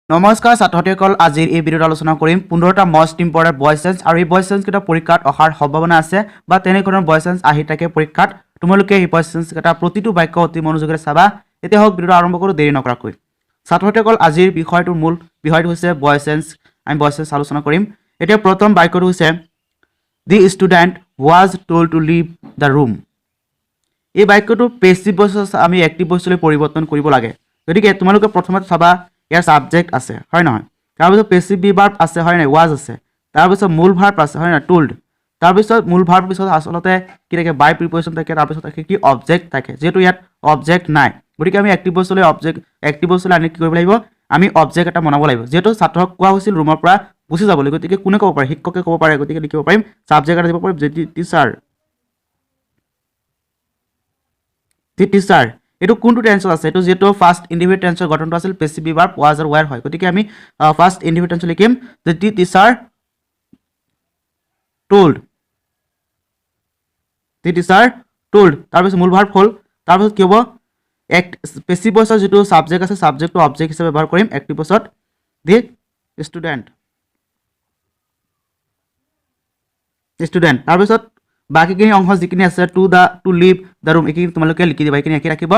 নমস্কাৰ ছাত্ৰসকল আজিৰ এই ভিডিঅ'ত আলোচনা কৰিম 15টা মষ্ট ইম্পৰ্টেণ্ট ভইচ চেঞ্জ আৰু এই ভইচ চেঞ্জ কেইটা পৰীক্ষাত অহাৰ সম্ভাৱনা আছে বা তেনেধৰণৰ ভইচ চেঞ্জ আহি থাকে পৰীক্ষাত তোমালোকে এই ভইচ চেঞ্জ কেইটা প্ৰতিটো বাক্য অতি মনোযোগেৰে চাবা এতিয়া হওক ভিডিঅ'টো আৰম্ভ কৰোঁ দেৰি নকৰাকৈ ছাত্ৰসকল আজিৰ বিষয়টোৰ মূল বিষয়টো হৈছে ভইচ চেঞ্জ আমি ভইচ চেঞ্জ আলোচনা কৰিম এতিয়া প্ৰথম বাক্যটো হৈছে the student was told to leave the room এই বাক্যটো পেছিভ ভইচ আমি এক্টিভ ভইচলৈ পৰিৱৰ্তন কৰিব লাগে গতিকে তোমালোকে প্ৰথমতে চাবা ইয়াৰ সাবজেক্ট আছে হয় নহয় তাৰপিছত পেছিভ ভাৰ্ব আছে হয় নাই ৱাজ আছে তাৰপিছত মূল ভাৰ্ব আছে হয় নাই টল্ড তাৰপিছত মূল ভাৰ্ব পিছত আসলতে কি থাকে বাই প্ৰিপজিশ্যন থাকে তাৰপিছত থাকে কি অবজেক্ট থাকে যেহেতু ইয়াত অবজেক্ট নাই গতিকে আমি এক্টিভ ভইচলৈ এক্টিভ ভইচলৈ আনি কি কৰিব লাগিব আমি অবজেক্ট এটা বনাব লাগিব যেহেতু ছাত্ৰক কোৱা হৈছিল ৰুমৰ পৰা গুচি যাবলৈ গতিকে কোনে ক'ব পাৰে শিক্ষকে ক'ব পাৰে গতিকে লিখিব পাৰিম সাবজেক্ট এটা দিব পাৰিম যে টিচাৰ টিচাৰ এটো কোনটো টেন্সত আছে এটো যেটো ফাৰ্স্ট ইন্ডিভিজুয়াল টেন্সৰ গঠনটো আছিল পেছিভ ভাৰ্ব ওয়াজ আৰু ওয়্যাৰ হয় গতিকে আমি ফাৰ্স্ট ইন্ডিভিজুয়াল টেন্স লিখিম যে দি টিচাৰ টোল্ড তাৰপিছত মূল ভাৰ্ব হ'ল তাৰপিছত কি হ'ব পেছিভ ভইচৰ যেটো সাবজেক্ট আছে সাবজেক্টটো অবজেক্ট হিচাপে ব্যৱহাৰ কৰিম এক্টিভ ভইচত দি ষ্টুডেণ্ট তাৰপিছত বাকিখিনি অংশ যিখিনি আছে টু লিভ দ্য ৰুম এইখিনি তোমালোকে লিখি দিবা এইখিনি একে ৰাখিব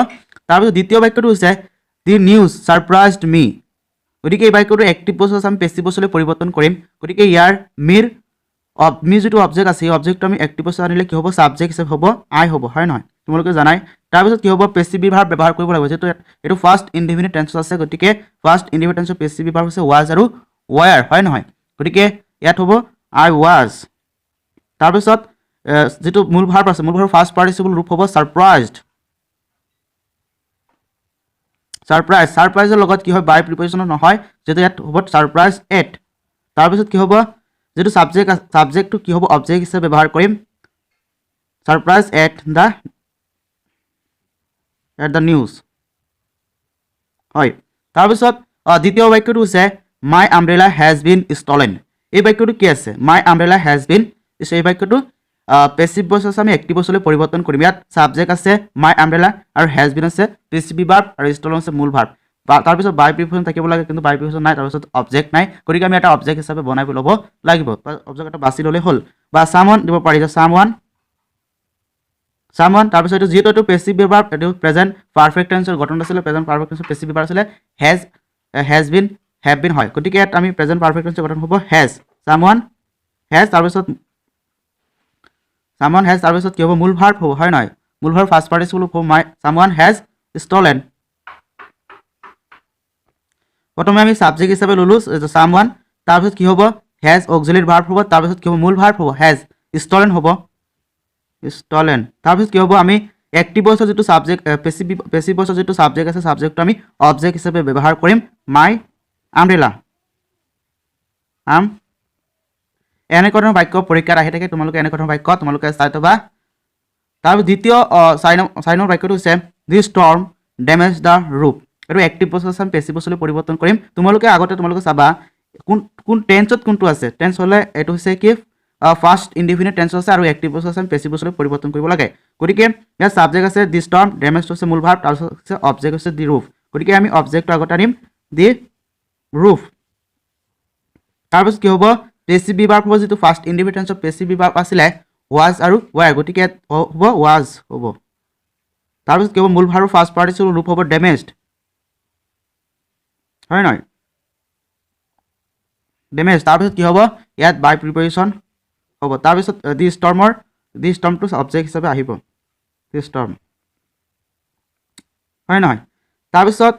তাৰপিছত দ্বিতীয় বাক্যটো হৈছে দি নিউজ সাৰপ্ৰাইজড মি গতিকে এই বাক্যটো এক্টিভ ভইচ আমি পেছিভ ভইচলৈ পৰিৱৰ্তন কৰিম গতিকে ইয়াৰ মি যেটো অবজেক্ট আছে এই অবজেক্টটো আমি এক্টিভ ভইচ আনিলে কি হ'ব সাবজেক্ট হিচাপে হ'ব আই হ'ব হয় নহয় তোমালোকে জানাই তাৰপিছত কি হ'ব পেছিভ ভাৰ্ব ব্যৱহাৰ কৰিব লাগিব যেটো এটো ফাৰ্স্ট ইনডিফিনিট টেন্সত আছে গতিকে ফাৰ্স্ট ইনডিফিনিট টেন্সৰ পেছিভ ভাৰ্ব হৈছে ৱাজ আৰু ওয়্যাৰ হয় নহয় গতিকে ইয়াত হ'ব আই ৱাজ তাৰপিছত যেটো মূল ভাৰ্ব আছে মূল ভাৰ্ব ফাৰ্স্ট পাৰ্টিসিপল ৰূপ হ'ব সাৰপ্ৰাইজৰ লগত কি হয় বাই প্ৰিপজিশ্যন নহয় যেটো ইয়াত হ'ব সাৰপ্ৰাইজ এট তাৰপিছত কি হ'ব যেটো সাবজেক্টটো কি হ'ব অবজেক্ট হিচাপে ব্যৱহাৰ কৰিম সাৰপ্ৰাইজ এট দ্য নিউজ হয় তাৰপিছত দ্বিতীয় বাক্যটো হৈছে মাই আমব্ৰেলা হেজ বিন ষ্টলেন এই বাক্যটো কি আছে মাই আমব্ৰেলা হেজ বিন এই বাক্যটো পেছিভ ভইচ আছে আমি এক্টিভ ভইচলৈ পৰিৱৰ্তন কৰিম ইয়াত সাবজেক্ট আছে মাই আমব্ৰেলা আৰু হেজ বিন আছে পেছিভ ভাৰ্ব আৰু ষ্টলেন আছে মূল ভাৰ্ব তাৰপিছত বাই প্ৰিপজিশ্যন থাকিব লাগে কিন্তু বাই প্ৰিপজিশ্যন নাই তাৰপিছত অবজেক্ট নাই গতিকে আমি এটা অবজেক্ট হিচাপে বনাই ল'ব লাগিব অবজেক্ট এটা বাছি ল'লে হ'ল বা সামওয়ান দিব পাৰি যে সামওয়ান তাৰপিছত এইটো যিটো এইটো পেছিভ ভাৰ্ব এইটো প্ৰেজেন্ট পাৰফেক্ট টেন্সৰ গঠন আছিলে প্ৰেজেন্ট পাৰফেক্ট টেন্সৰ পেছিভ ভাৰ্ব আছিলে হেজ বিন হেভ বিন হয় গতিকে ইয়াত আমি প্ৰেজেন্ট পাৰফেক্ট টেন্সৰ গঠন হ'ব হেজ সামওয়ান হেজ তাৰপিছত কি হ'ব মূল ভাৰ্ব হ'ব হয় নহয় মূল ভাৰ্ব ফাৰ্স্ট পাৰ্টিসিপল হ'ব সামওয়ান হেজ ষ্টলেন প্ৰথমে আমি সাবজেক্ট হিচাপে ললো সামওয়ান তাৰপিছত কি হ'ব হেজ অক্সিলাৰী ভাৰ্ব হ'ব তাৰপিছত কি হ'ব মূল ভাৰ্ব হ'ব হেজ ষ্টলেন হ'ব তাৰপিছত কি হ'ব আমি এক্টিভ ভইচৰ যেটো সাবজেক্ট পেছিভ ভইচৰ যেটো সাবজেক্ট আছে সাবজেক্টটো আমি অবজেক্ট হিচাপে ব্যৱহাৰ কৰিম মাই আমব্ৰেলা এনে ধৰণৰ বাক্য পৰীক্ষাত আহি থাকে তোমালোকে এনে ধৰণৰ বাক্য তোমালোকে চাই থবা তাৰপিছত দ্বিতীয় 4 নম্বৰ বাক্যটো হৈছে দি ষ্টৰ্ম ডেমেজ দ্য ৰুফ এটো এক্টিভ ভইচ আছে আমি পেছিভ ভইচলৈ পৰিৱৰ্তন কৰিম তোমালোকে আগতে তোমালোকে চাবা কোন টেন্সত কোনটো আছে টেন্স হলে এটো হৈছে কি ফাৰ্স্ট ইনডিফিনিট টেন্স আছে আৰু এক্টিভ ভইচ আছে আমি পেছিভ ভইচলৈ পৰিৱৰ্তন কৰিব লাগে গতিকে ইয়াৰ সাবজেক্ট আছে দি ষ্টৰ্ম ডেমেজ হৈছে মূল ভাৰ্ব তাৰপিছত আছে অবজেক্ট হৈছে দি ৰুফ গতিকে আমি অবজেক্টটো আগত আনিম দি ৰুফ তাৰপিছত কি হ'ব পেছিভ ভাৰ্ব হ'ব যেটো ফাৰ্স্ট ইনডিফিনিট টেন্সৰ পেছিভ ভাৰ্ব আছিলে ৱাজ আৰু ওয়্যাৰ গতিকে হ'ব ৱাজ হ'ব তাৰপিছত কি হ'ব মূল ভাৰ্ব ফাৰ্স্ট পাৰ্টিসিপল ৰূপ হ'ব ডেমেজড হয় নহয় ডেমেজ তাৰপিছত কি হ'ব ইয়াত বাই প্ৰিপজিশ্যন হ'ব তাৰপিছত দি ষ্টৰ্মটো অবজেক্ট হিচাপে আহিব দি ষ্টৰ্ম হয় নহয় তাৰপিছত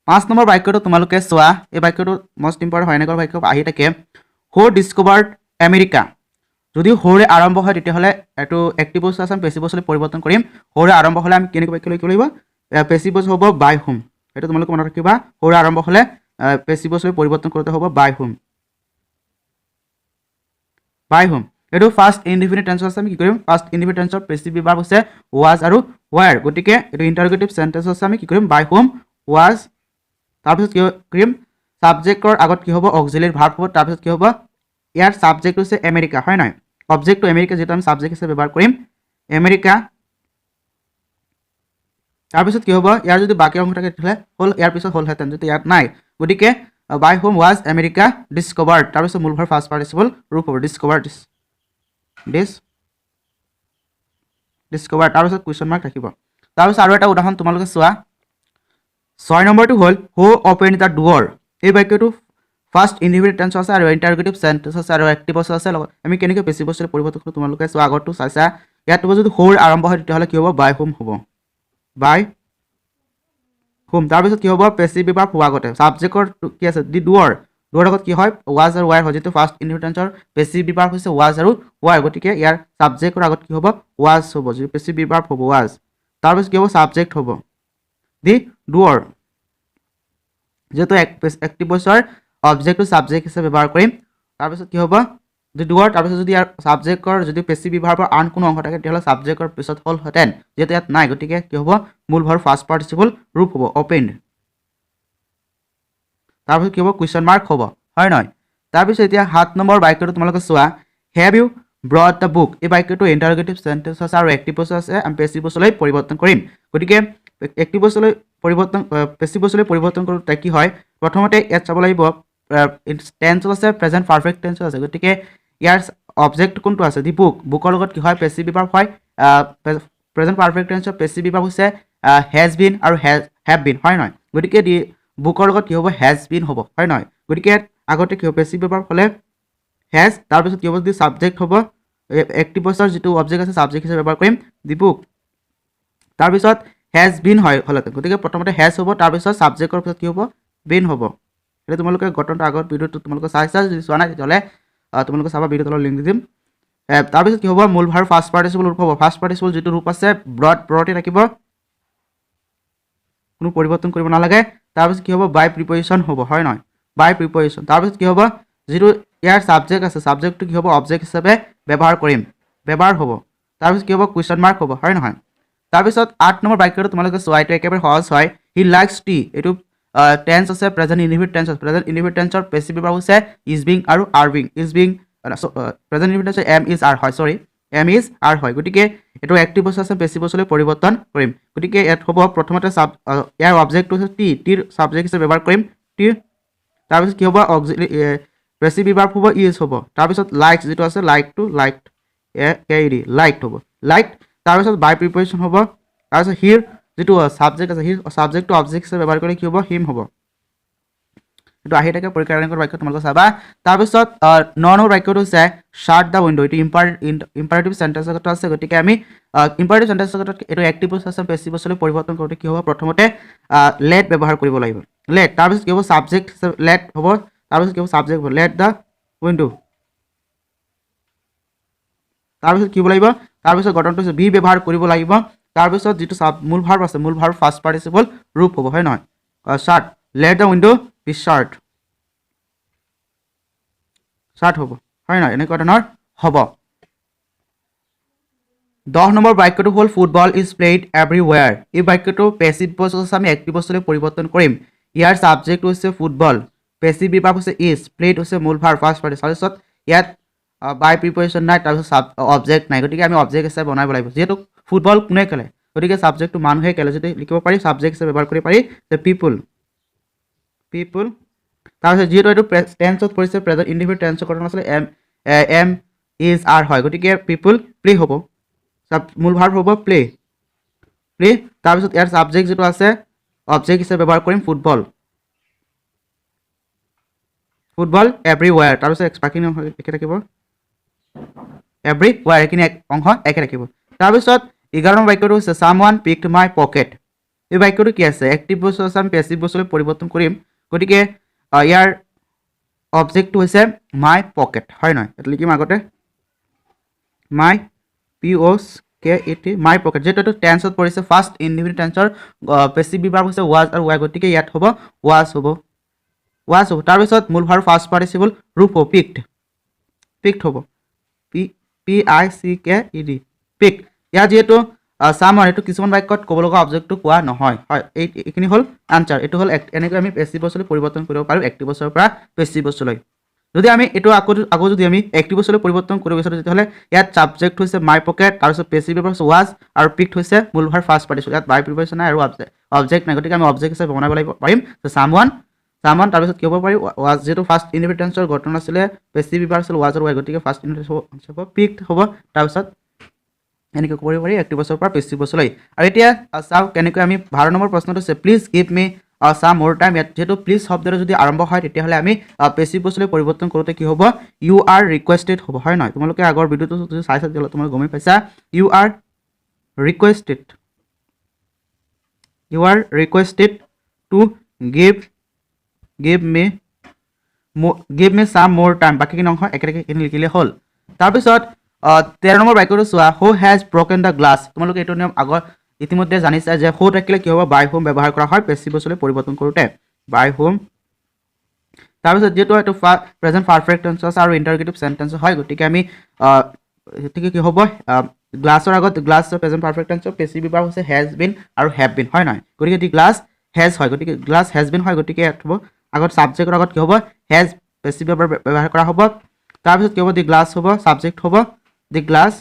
5 নম্বৰ বাক্যটো তোমালোকে চোৱা এই বাক্যটো মষ্ট ইম্পৰ্টেণ্ট হয় এনেকুৱা বাক্য আহি থাকে হু ডিস্কভাৰ্ড আমেৰিকা যদি হৰে আৰম্ভ হয় তেতিয়াহ'লে এটো এক্টিভ ভইচ আছে আমি পেছিভ ভইচলৈ পৰিৱৰ্তন কৰিম হৰে আৰম্ভ হ'লে আমি কেনেকৈ বাক্য লিখিব লাগিব পেছিভ ভইচ হ'ব বাই হোম এটা তোমালোকে মনত ৰাখিবা হৰে আৰম্ভ হ'লে পেছিভ ভইচলৈ পৰিৱৰ্তন কৰোঁতে হ'ব বাই হোম এটো ফাৰ্স্ট ইনডিফিনিট টেন্স আছে আমি কি কৰিম ফাৰ্স্ট ইনডিফিনিট টেন্সৰ পেছিভ ভাৰ্ব হৈছে ৱাজ আৰু ওয়্যাৰ গতিকে এটো ইন্টাৰগেটিভ সেন্টেন্স আছে আমি কি কৰিম বাই হোম ৱাজ তাৰপিছত কি কৰিম সাবজেক্টৰ আগত কি হ'ব অক্সিলাৰী ভাৰ্ব হ'ব তাৰপিছত কি হ'ব ইয়াৰ সাবজেক্ট হৈছে আমেৰিকা হয় নহয় অবজেক্টটো আমেৰিকা যেটা আমি সাবজেক্ট হিচাপে ব্যৱহাৰ কৰিম আমেৰিকা তাৰপিছত কি হ'ব ইয়াৰ যদি বাকি অংশ থাকে তেতিয়াহ'লে হ'ল ইয়াৰ পিছত হ'লহেঁতেন যদি ইয়াত নাই গতিকে by whom was America discovered তাৰপিছত মূল ভাৰ ফাৰ্ষ্ট পাৰ্টিচিপল ৰূপ হ'ব ডিছকভাৰ ডিছকভাৰ তাৰপিছত কুৱেশ্যন মাৰ্ক ৰাখিব তাৰপিছত আৰু এটা উদাহৰণ তোমালোকে চোৱা 6 নম্বৰটো হ'ল হু অপেন দ্য ডোৰ এই বাক্যটো ফাৰ্ষ্ট ইণ্ডিভিজুৱেল টেন্স আছে আৰু ইণ্টাৰগেটিভ সেন্টেন্স আছে আৰু এক্টিভ আছে লগত আমি কেনেকৈ পেছিভ ভইচলৈ পৰিৱৰ্তন কৰোঁ তোমালোকে চোৱা আগৰটো চাইছা ইয়াত যদি হোৰ আৰম্ভ হয় তেতিয়াহ'লে কি হ'ব বাই হোম হ'ব বাই হোম তাৰপিছত কি হ'ব পেছিভ বিভাৰ হোৱা আগতে ছাবজেক্টৰ কি আছে দি ডোৰ আগত কি হয় ৱাজ আৰু ৱাই হয় যিটো ফাৰ্ষ্ট ইণ্ডিভিজুৱেল টেন্সৰ পেছিভ বিভাৰ হৈছে ৱাজ আৰু ৱাই গতিকে ইয়াৰ ছাবজেক্টৰ আগত কি হ'ব ৱাজ হ'ব যিটো পেছিভ বিভাৰ হ'ব ৱাজ তাৰপিছত কি হ'ব ছাবজেক্ট হ'ব দি ডোৰ যেহেতু এক্টিভ ভইচৰ অবজেক্টটো ছাবজেক্ট হিচাপে ব্যৱহাৰ কৰিম তাৰপিছত কি হ'ব দি ডোৰ তাৰপিছত যদি ইয়াৰ ছাবজেক্টৰ যদি পেছিভ বিভাৰৰ আন কোনো অংশ থাকে তেতিয়াহ'লে ছাবজেক্টৰ পিছত হ'লহেঁতেন যিহেতু ইয়াত নাই গতিকে কি হ'ব মূল ভাৰ ফাৰ্ষ্ট পাৰ্টিচিপল ৰূপ হ'ব অপেন তাৰপিছত কি হ'ব কুৱেশ্যন মাৰ্ক হ'ব হয় নহয় তাৰপিছত এতিয়া 7 নম্বৰ বাক্যটো তোমালোকে চোৱা have you brought the book এই বাক্যটো ইণ্টাৰগেটিভ সেন্টেন্স আছে আৰু এক্টিভ ভইচ আছে আমি পেছিভ ভইচলৈ পৰিৱৰ্তন কৰিম গতিকে এক্টিভ ভইচলৈ পৰিৱৰ্তন পেছিভ ভইচলৈ পৰিৱৰ্তন কৰোঁতে কি হয় প্ৰথমতে ইয়াত চাব লাগিব টেন্স আছে প্ৰেজেন্ট পাৰফেক্ট টেন্স আছে গতিকে ইয়াৰ অবজেক্ট কোনটো আছে দি বুকৰ লগত কি হয় পেছিভ বিভাৰ হয় প্ৰেজেন্ট পাৰফেক্ট টেন্সৰ পেছিভ বিভাৰ হৈছে হেজ বিন আৰু হেভ বিন হয় নহয় গতিকে দি বুকৰ লগত কি হ'ব হেজ বিন হ'ব হয় নহয় গতিকে আগতে কি হ'ব পেছিভ বিভাৰ হ'লে হেজ তাৰপিছত কি হ'ব যদি ছাবজেক্ট হ'ব এক্টিভ ভইচৰ যিটো অবজেক্ট আছে ছাবজেক্ট হিচাপে ব্যৱহাৰ কৰিম দি বুক তাৰপিছত হেজ বিন হয় হ'লেতে গতিকে প্ৰথমতে হেজ হ'ব তাৰপিছত ছাবজেক্টৰ পিছত কি হ'ব বিন হ'ব এতিয়া তোমালোকে গঠনটো আগত ভিডিঅ'টো তোমালোকে চাইছা যদি চোৱা নাই তেতিয়াহ'লে তোমালোকে চাবা ভিডিঅ'ৰ তলত লিংক দি দিম তাৰপিছত কি হ'ব মূল ভাৰ ফাৰ্ষ্ট পাৰ্টিচিপল ৰূপ হ'ব ফাৰ্ষ্ট পাৰ্টিচিপল যিটো ৰূপ আছে ব্ৰডে থাকিব কোনো পৰিৱৰ্তন কৰিব নালাগে তাৰপিছত কি হ'ব বাই প্ৰিপজিশ্যন হ'ব হয় নহয় বাই প্ৰিপজিশ্যন তাৰপিছত কি হ'ব যিটো ইয়াৰ ছাবজেক্ট আছে ছাবজেক্টটো কি হ'ব অবজেক্ট হিচাপে ব্যৱহাৰ হ'ব তাৰপিছত কি হ'ব কুৱেশ্যন মাৰ্ক হ'ব হয় নহয় তাৰপিছত 8 নম্বৰ বাক্যটো তোমালোকে চোৱা এইটো একেবাৰে সহজ হয় হি লাইকছ টি এইটো টেন্স আছে প্ৰেজেন্ট ইনডিফিনিট টেন্স আছে প্ৰেজেন্ট ইনডিফিনিট টেন্সৰ পেছিভ বিভাৰ হৈছে ইজ বিং আৰু are being is being present indefinite টেন্সৰ এম ইজ আৰ হয় সৰি এম ইজ আৰ হয় গতিকে এইটো এক্টিভ ভইচ আছে পেছিভ ভইচলৈ পৰিৱৰ্তন কৰিম গতিকে ইয়াত হ'ব প্ৰথমতে ইয়াৰ অবজেক্টটো হৈছে টিৰ ছাবজেক্ট হিচাপে ব্যৱহাৰ কৰিম টি তাৰপিছত কি হ'ব পেছিভ বিভাৰ হ'ব ইজ হ'ব তাৰপিছত লাইক যিটো আছে লাইকটো লাইকড লাইকড হ'ব লাইকড তাৰপিছত বাই প্ৰিপজিশ্যন হ'ব তাৰপিছত হিৰ যিটো ছাবজেক্ট আছে হিৰ ছাবজেক্টটো অবজেক্ট হিচাপে ব্যৱহাৰ কৰিলে কি হ'ব হিম হ'ব এইটো আহি থাকে পৰীক্ষাৰ বাক্য তোমালোকে চাবা তাৰপিছত 9 নম্বৰ বাক্যটো হৈছে শাট দ্য উইণ্ড' এইটো ইম্পাৰেটিভ চেণ্টেন্সৰ কথা আছে গতিকে আমি ইম্পাৰেটিভ চেণ্টেন্সৰ ক্ষেত্ৰত এইটো এক্টিভ ভইচ আছে পেছিভ ভইচলৈ পৰিৱৰ্তন কৰোঁতে কি হ'ব প্ৰথমতে লেট ব্যৱহাৰ কৰিব লাগিব লেট তাৰপিছত কি হ'ব ছাবজেক্ট লেট হ'ব তাৰপিছত কি হ'ব ছাবজেক্ট হ'ব লেট দ্য উইণ্ড' তাৰপিছত কি হ'ব লাগিব তাৰপিছত গঠনটো হৈছে বি ব্যৱহাৰ কৰিব লাগিব তাৰপিছত যিটো মূল ভাৰ্ব আছে মূল ভাৰ্ব ফাৰ্ষ্ট পাৰ্টিচিপল ৰূপ হ'ব হয় নহয় shirt let the window' be shirt হ'ব হয় নহয় এনেকুৱা ধৰণৰ হ'ব 10 নম্বৰ বাক্যটো হ'ল ফুটবল ইজ প্লেড এভৰিৱেৰ এই বাক্যটো পেছিভ ভইচ আছে আমি এক্টিভ ভইচলৈ পৰিৱৰ্তন কৰিম ইয়াৰ ছাবজেক্ট হৈছে ফুটবল পেছিভ বিভাগ হৈছে ইজ প্লেড হৈছে মূল ভাৰ্ব ফাৰ্ষ্ট পাৰ্টিচিপল তাৰপিছত ইয়াত বাই প্ৰিপজিশ্যন নাই তাৰপিছত অবজেক্ট নাই গতিকে আমি অবজেক্ট হিচাপে বনাব লাগিব যিহেতু ফুটবল কোনে খেলে গতিকে ছাবজেক্টটো মানুহে খেলে যদি লিখিব পাৰি ছাবজেক্ট হিচাপে ব্যৱহাৰ কৰিব পাৰি যে পিপুল তাৰপিছত যিহেতু এইটো টেন্সত পৰিছে প্ৰেজেন্ট ইনডিফিনিট টেন্সৰ কথা আছিলে এম ইজ আৰ হয় গতিকে পিপুল প্লে হ'ব মূল ভাৰ্ব হ'ব প্লে তাৰপিছত ইয়াৰ ছাবজেক্ট যিটো আছে অবজেক্ট হিচাপে ব্যৱহাৰ কৰিম ফুটবল এভৰিৱেৰ তাৰপিছত বাকীখিনি অংশ একে থাকিব এভৰিৱেৰ এইখিনি অংশ একে থাকিব তাৰপিছত 11 নম্বৰ বাক্যটো হৈছে ছামৱান পিকড মাই পকেট এই বাক্যটো কি আছে এক্টিভ ভইচ আছে আমি পেছিভ ভইচলৈ পৰিৱৰ্তন কৰিম গতিকে ইয়াৰ অবজেক্টটো হৈছে মাই পকেট হয় নহয় এইটো লিখিম আগতে মাই POKET মাই পকেট যেহেতু এইটো টেন্সত পৰিছে ফাৰ্ষ্ট ইনডিফিনিট টেন্সৰ পেছিভ বিভাগ হৈছে ৱাজ আৰু ৱাই গতিকে ইয়াত হ'ব ৱাজ হ'ব তাৰপিছত মূল ভাৰ্ব ফাৰ্ষ্ট পাৰ্টিচিপল ৰূপ হ'ব পিকড হ'ব PICKED পিক ইয়াত যিহেতু ছামৱান এইটো কিছুমান বাক্যত ক'ব লগা অবজেক্টটো কোৱা নহয় হয় এইখিনি হ'ল আনচাৰ এইটো হ'ল এনেকৈ আমি পেছিভ ভইচলৈ পৰিৱৰ্তন কৰিব পাৰোঁ এক্টিভ ভইচৰ পৰা পেছিভ ভইচলৈ যদি আমি এইটো আকৌ যদি আমি এক্টিভ ভইচলৈ পৰিৱৰ্তন কৰিব বিচাৰোঁ তেতিয়াহ'লে ইয়াত ছাবজেক্ট হৈছে মাই পকেট তাৰপিছত পেছিভ বিভাগ হৈছে ৱাজ আৰু পিকড হৈছে মূল ভাৰ্ব ফাৰ্ষ্ট পাৰ্টিচিপল ইয়াত বাই প্ৰিপজিশ্যন নাই আৰু অবজেক্ট নাই গতিকে আমি অবজেক্ট হিচাপে বনাব পাৰিম ছামৱান সামন তাৰপিছত কি হ'ব পাৰি ৱাজ যেটো ফাৰ্ষ্ট ইনডিফিনিট টেন্সৰ গঠন আছিলে পেছিভ বিভাৰ আছিল ৱাজৰ ৱাই গতিকে ফাৰ্ষ্ট ইনডিফিনিট হ'ব পিকড হ'ব তাৰপিছত এনেকৈ কৰিব পাৰি এক্টিভ ভইচৰ পৰা পেছিভ ভইচলৈ আৰু এতিয়া চাও কেনেকৈ আমি 12 নম্বৰ প্ৰশ্নটো আছে প্লিজ গিভ মি সাম মোৰ টাইম যেটো প্লিজ শব্দৰে যদি আৰম্ভ হয় তেতিয়াহ'লে আমি পেছিভ ভইচলৈ পৰিৱৰ্তন কৰোঁতে কি হ'ব ইউ আৰ ৰিকুৱেষ্টেড হ'ব হয় নহয় তোমালোকে আগৰ ভিডিঅ'টো যদি চাইছা তেতিয়াহ'লে তোমালোকে গমেই পাইছা you are requested to give me some more time বাকিখিনি অংশ একেলগে লিখিলে হ'ল তাৰপিছত 13 নম্বৰ বাক্যটো চোৱা who has broken the glass তোমালোকে এইটো নিয়ম আগৰ ইতিমধ্যে জানিছা যে হু থাকিলে কি হ'ব বাই হুম ব্যৱহাৰ কৰা হয় পেছিভ ভইচলৈ পৰিৱৰ্তন কৰোঁতে বাই হুম তাৰপিছত যেটো এইটো প্ৰেজেন্ট পাৰফেক্ট টেন্স আৰু ইন্টাৰগেটিভ সেন্টেন্স হয় গতিকে আমি গতিকে কি হ'ব গ্লাছৰ আগত গ্লাছ প্ৰেজেন্ট পাৰফেক্ট টেন্সৰ পেছিভ বিভাৰ হৈছে হেজ বিন আৰু হেভ বিন হয় নহয় গতিকে দি গ্লাছ হেজ হয় গতিকে গ্লাছ হেজ বিন হয় গতিকে ইয়াত হ'ব আগত সাবজেক্টৰ আগত কি হ'ব হেজ পেছিভ বিভাৰ ব্যৱহাৰ কৰা হ'ব তাৰপিছত কি হ'ব দি গ্লাছ হ'ব সাবজেক্ট হ'ব দি গ্লাছ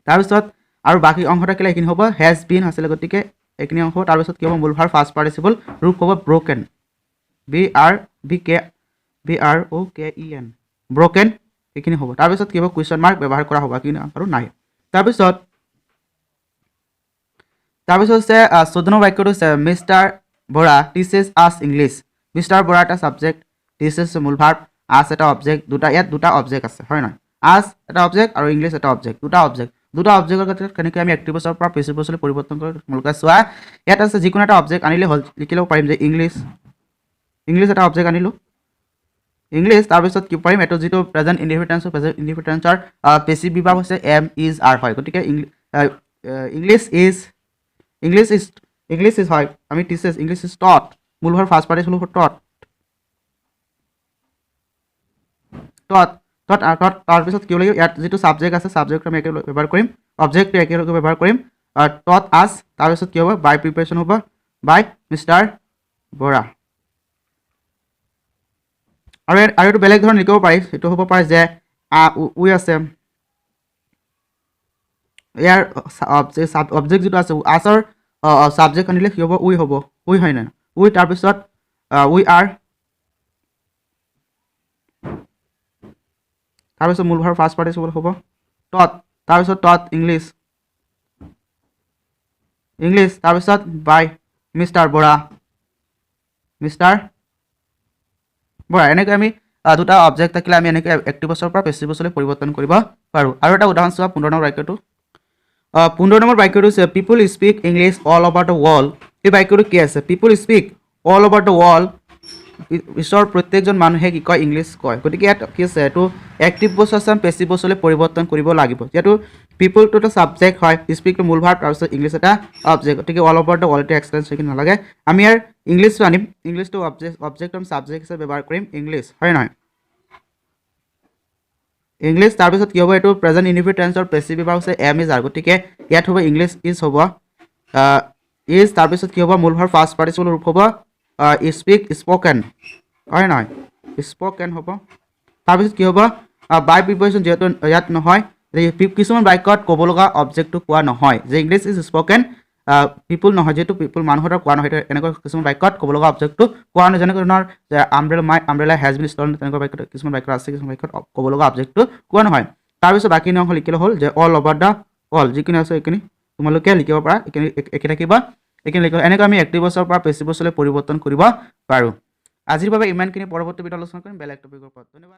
তাৰপিছত আৰু বাকি অংশ থাকিলে এইখিনি হ'ব হেজ বিন আছিল গতিকে এইখিনি অংশ তাৰপিছত কি হ'ব মূল ভাৰ ফাৰ্ষ্ট পাৰ্টিসিপল ৰূপ হ'ব ব্ৰোকেন BROKEN ব্ৰোকেন এইখিনি হ'ব তাৰপিছত কি হ'ব কুৱেশ্চন মাৰ্ক ব্যৱহাৰ কৰা হ'ব কি আৰু নাই তাৰপিছত আছে 14 নম্বৰ বাক্যটো আছে মিস্টাৰ বৰা টিচেছ আস ইংলিছ মিস্টাৰ বৰা এটা সাবজেক্ট টিচেছ মূল ভাৰ্ব আস এটা অবজেক্ট দুটা অবজেক্ট আছে হয় নহয় আস এটা অবজেক্ট আৰু ইংলিছ এটা অবজেক্ট দুটা অবজেক্টৰ ক্ষেত্ৰত কেনেকৈ আমি এক্টিভ ভইচৰ পৰা পেছিভ ভইচলৈ পৰিৱৰ্তন কৰি তোমালোকে চোৱা ইয়াত আছে যিকোনো এটা অবজেক্ট আনিলে হ'ল লিখি ল'ব পাৰিম যে ইংলিছ এটা অবজেক্ট আনিলো ইংলিছ তাৰপিছত কি পাৰিম এটো যিটো প্ৰেজেন্ট ইনডিফিনিট টেন্সৰ পেছিভ বিভাৰ হৈছে এম ইজ আৰ হয় গতিকে ইংলিছ ইজ হয় আমি টিচেছ ইংলিছ ইজ টট মূল ভাৰ ফাৰ্ষ্ট পাৰ্টিসিপল হ'ব টট তাৰপিছত কি লাগিব ইয়াত যিটো সাবজেক্ট আছে সাবজেক্টটো আমি একেলগে ব্যৱহাৰ কৰিম অবজেক্টটো একেলগে ব্যৱহাৰ কৰিম টট আস তাৰপিছত কি হ'ব বাই প্ৰিপাৰেচন হ'ব বাই মিস্টাৰ বৰা আৰু এইটো বেলেগ ধৰণে লিখিব পাৰি এইটো হ'ব পাৰে যে উই আছে ইয়াৰ অবজেক্ট যেটো আছে আছৰ সাবজেক্ট আনিলে কি হ'ব উই হয় না উই তাৰপিছত উই আৰ তাৰপিছত মূল ভাৰ ফাৰ্ষ্ট পাৰ্টিসিপল হ'ব টট তাৰপিছত টট ইংলিছ তাৰপিছত বাই মিস্টাৰ বৰা এনেকৈ আমি দুটা অবজেক্ট থাকিলে আমি এনেকৈ এক্টিভ ভইচৰ পৰা পেছিভ ভইচলৈ পৰিৱৰ্তন কৰিব পাৰোঁ আৰু এটা উদাহৰণ চোৱা 15 নম্বৰ বাক্যটো 15 নম্বৰ বাক্যটো আছে people speak English all over the world এই বাক্যটো কি আছে people speak all over the world বিশ্বৰ প্ৰত্যেকজন মানুহে কি কয় ইংলিছ কয় গতিকে ইয়াত কি আছে এইটো এক্টিভ ভইচ আছে পেছিভ ভইচলৈ পৰিৱৰ্তন কৰিব লাগিব যেটো পিপলটো এটা সাবজেক্ট হয় স্পিকটো মূল ভাৰ্ব তাৰপিছত ইংলিছ এটা অবজেক্ট গতিকে অল ওভাৰ দ্য ৱৰ্ল্ড এক্সটেন্স কি নালাগে আমি ইয়াৰ ইংলিছটো আনিম ইংলিছটো অবজেক্ট আৰু সাবজেক্ট হিচাপে ব্যৱহাৰ কৰিম ইংলিছ হয় নহয় ইংলিছ তাৰপিছত কি হ'ব এইটো প্ৰেজেন্ট ইনডিফিনিট টেন্সৰ পেছিভ বিভাৰ হৈছে এম ইজ আৰ গতিকে ইয়াত হ'ব ইংলিছ ইজ হ'ব ইজ তাৰপিছত কি হ'ব মূল ভাৰ ফাৰ্ষ্ট পাৰ্টিসিপল ৰূপ হ'ব স্পিক স্পোকেন হয় নহয় স্পোকেন হ'ব তাৰপিছত কি হ'ব বাই প্ৰিপোজিশন যেহেতু ইয়াত নহয় কিছুমান বাক্যত ক'ব লগা অবজেক্টটো কোৱা নহয় যে ইংলিছ ইজ স্পোকেন পিপল নহয় যেহেতু পিপল মানুহৰ কোৱা নহয় এনেকুৱা কিছুমান বাক্যত ক'ব লগা অবজেক্টটো কোৱা নহয় যেনেকৈ ধৰণৰ যে আমব্ৰেলা হেজ বিন ষ্টলন তেনেকুৱা বাক্য কিছুমান বাক্য আছে কিছুমান বাক্যত ক'ব লগা অবজেক্টটো কোৱা নহয় তাৰপিছত বাকী অংশ লিখিলে হ'ল যে অল ওভাৰ দ্য অল যিখিনি আছে এইখিনি তোমালোকে লিখিব পাৰা একে থাকিবা এইখিনি লিখিব এনেকৈ আমি এক্টিভ ভইচৰ পৰা পেছিভ ভইচলৈ পৰিৱৰ্তন কৰিব পাৰোঁ আজিৰ বাবে ইমানখিনি পৰৱৰ্তী ভিডিঅ' আলোচনা কৰিম বেলেগ টপিকৰ ওপৰত ধন্যবাদ